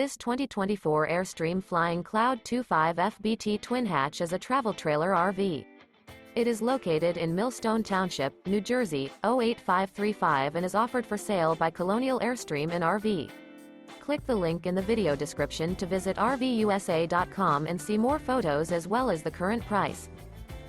This 2024 Airstream Flying Cloud 25 FBT twin hatch is a travel trailer RV. It is located in Millstone Township, New Jersey, 08535 and is offered for sale by Colonial Airstream RV. Click the link in the video description to visit RVUSA.com and see more photos as well as the current price.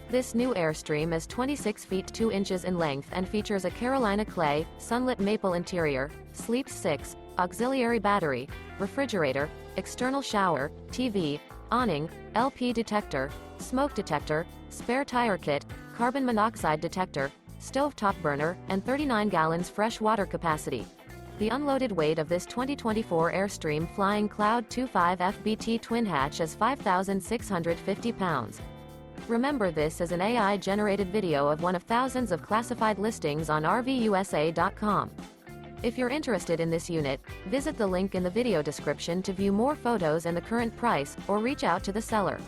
This new Airstream is 26 feet 2 inches in length and features a Carolina clay, Sunlit Maple interior, sleeps 6, auxiliary battery, refrigerator, external shower, TV, awning, LP detector, smoke detector, spare tire kit, carbon monoxide detector, stovetop burner, and 39 gallons fresh water capacity. The unloaded weight of this 2024 Airstream Flying Cloud 25 FBT twin hatch is 5,650 pounds. Remember, this is an AI-generated video of one of thousands of classified listings on RVUSA.com. If you're interested in this unit, visit the link in the video description to view more photos and the current price, or reach out to the seller.